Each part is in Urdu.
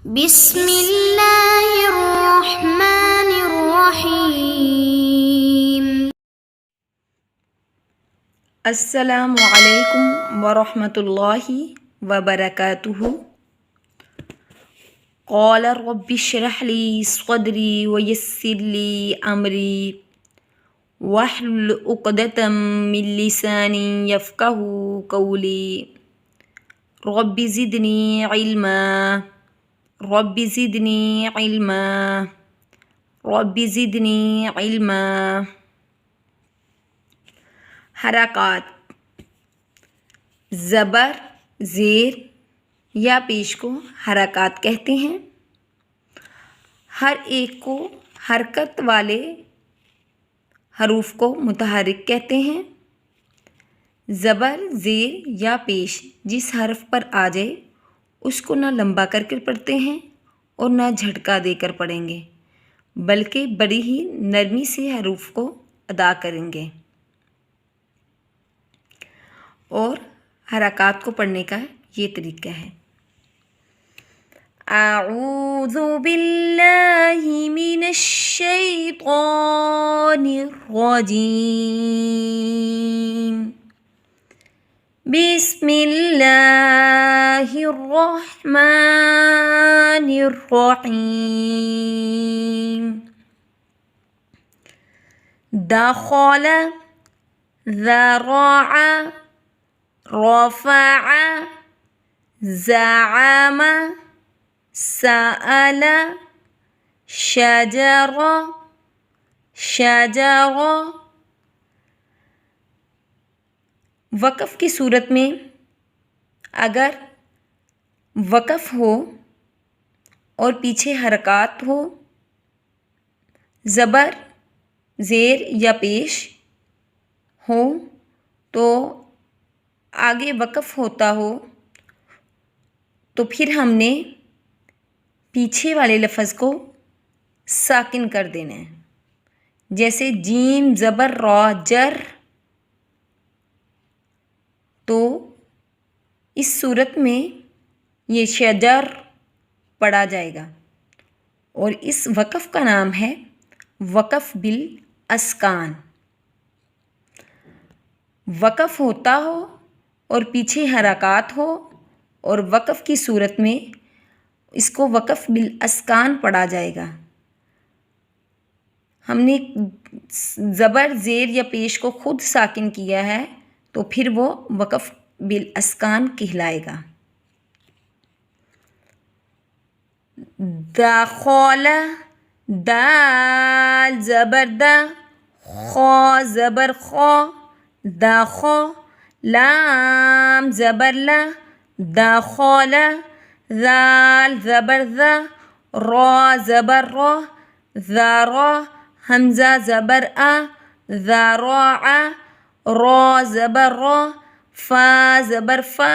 بسم اللہ الرحمن الرحیم۔ السلام علیکم ورحمۃ اللہ وبرکاتہ۔ قال رب اشرح لي صدری ويسر لي امری واحلل عقدۃ من لسانی یفقہوا قولی۔ رب زدنی علما رب زدنی علما رب زدنی علما۔ حرکات: زبر، زیر یا پیش کو حرکات کہتے ہیں۔ ہر ایک کو حرکت والے حروف کو متحرک کہتے ہیں۔ زبر، زیر یا پیش جس حرف پر آ جائے اس کو نہ لمبا کر کے پڑھتے ہیں اور نہ جھٹکا دے کر پڑھیں گے، بلکہ بڑی ہی نرمی سے حروف کو ادا کریں گے۔ اور حرکات کو پڑھنے کا یہ طریقہ ہے: اعوذ باللہ من الشیطان الرجیم، بسم اللہ الرحمن الرحیم۔ دخل، ذرع، رفع، زعم، سأل، شجر، شجر۔ وقف کی صورت میں اگر وقف ہو اور پیچھے حرکات ہو، زبر، زیر یا پیش ہو تو آگے وقف ہوتا ہو تو پھر ہم نے پیچھے والے لفظ کو ساکن کر دینا ہے، جیسے جیم زبر را جر، تو اس صورت میں یہ شجر پڑھا جائے گا، اور اس وقف کا نام ہے وقف بالاسکان۔ وقف ہوتا ہو اور پیچھے حرکات ہو اور وقف کی صورت میں اس کو وقف بالاسکان پڑھا جائے گا۔ ہم نے زبر، زیر یا پیش کو خود ساکن کیا ہے تو پھر وہ وقف بالاسکان کہلائے گا۔ دخل، دال زبر دا، خا زبر خا، دخا، لام زبر لا، دخل، ذال زبر ذا، را زبر را، ذرا، حمزہ زبر آ، ذراع، را زبر را، فا زبر فا،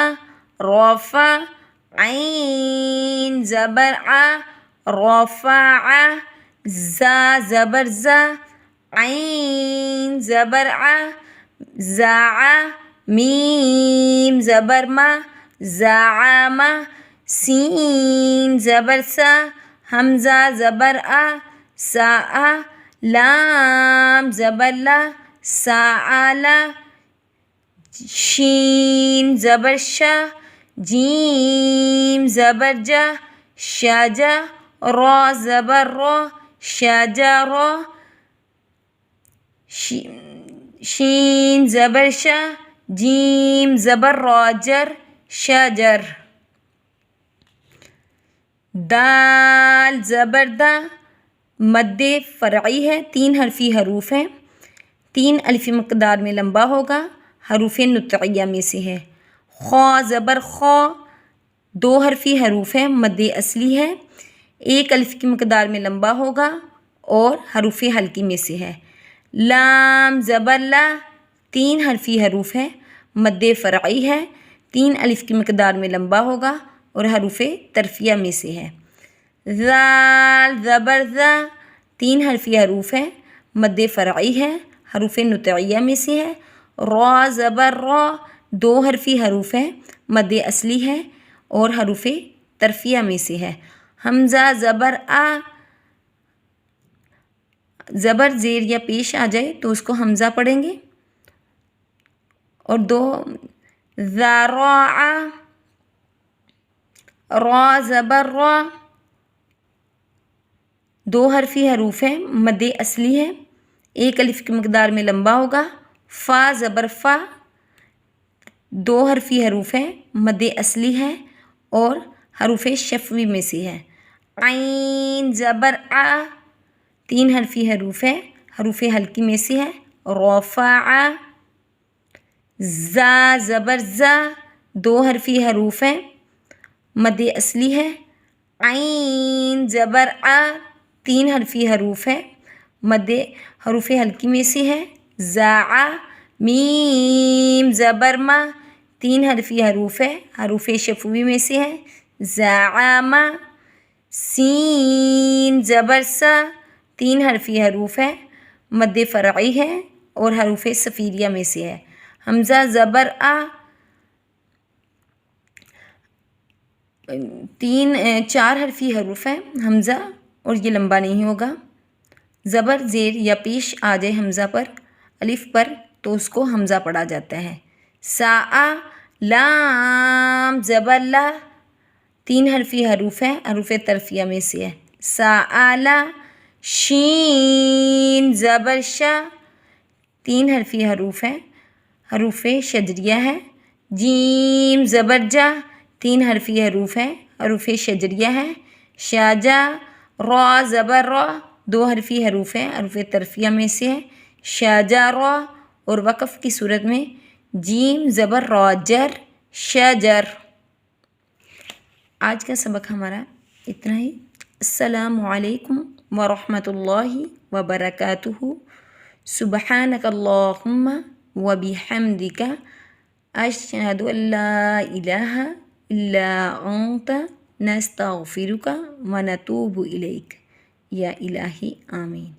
رفع، عین زبر ع، رفع، زا زبر زا، عین زبر ع، زع، میم زبر ما، زعم، سین زبر سا، حمزہ زبر آ، سا، لام زبر لا، سأل، شین زبر شا، جیم زبر جا، شجا، را زبر را، شجر، شین زبر شا، جیم زبر را جر، شجر۔ دال زبر دا، مد فرعی ہے، 3 حرفی حروف ہیں، 3 الفی مقدار میں لمبا ہوگا، حروف نطعیہ میں سے ہے۔ خا زبر خا، 2 حرفی حروف ہیں، مد اصلی ہے، 1 الف کی مقدار میں لمبا ہوگا اور حروف حلقی میں سے ہے۔ لام زبر لا، 3 حرفی حروف ہیں، مد فرعی ہے، 3 الف کی مقدار میں لمبا ہوگا اور حروف طرفیہ میں سے ہے۔ ذال زبر ذا، 3 حرفی حروف ہیں، مد فرعی ہے، حروف نطعیہ میں سے ہے۔ را زبر را، 2 حرفی حروف ہیں، مد اصلی ہے اور حروف طرفیہ میں سے ہے۔ حمزہ زبر آ، زبر زیر یا پیش آ جائے تو اس کو حمزہ پڑھیں گے. اور دو ذراع، را زبر را، دو حرفی حروف ہیں، مد اصلی ہے، ایک الف کی مقدار میں لمبا ہوگا. فا زبر فا، دو حرفی حروف ہیں، مد اصلی ہے اور حروف شفوی میں سے ہے. عین زبر آ، تین حرفی حروف ہیں، حروف حلقی میں سے ہے. رفع، زا زبر زا، دو حرفی حروف ہیں، مد اصلی ہے. عین زبر آ، تین حرفی حروف ہیں، مد حروف حلقی میں سے ہے. زا، میم زبر ما، تین حرفی حروف ہے، حروف شفوی میں سے ہے. زعم، سین زبر سا، تین حرفی حروف ہے، مد فرعی ہے اور حروف صفیریہ میں سے ہے. حمزہ زبر آ، چار حرفی حروف ہیں حمزہ، اور یہ لمبا نہیں ہوگا. زبر زیر یا پیش آ جائے حمزہ پر، الف پر، تو اس کو حمزہ پڑھا جاتا ہے. سا، لام زبر لا، تین حرفی حروف ہیں، حروف طرفیہ میں سے ہے. سالا، شین زبر شا، تین حرفی حروف ہیں، حروف شجریہ ہے. جیم زبر جا، تین حرفی حروف ہیں، حروف شجریہ ہے. شاجا، را زبر را، دو حرفی حروف ہیں، حروف طرفیہ میں سے ہے. شاجا را، اور وقف کی صورت میں جیم زبر را جر، شجر. آج کا سبق ہمارا اتنا ہی. السلام علیکم ورحمۃ اللہ وبرکاتہ. سبحانک اللہم وبحمدک، اشہد ان لا الہ الا انت، نستغفرک ونتوب الیک. یا الہی آمین.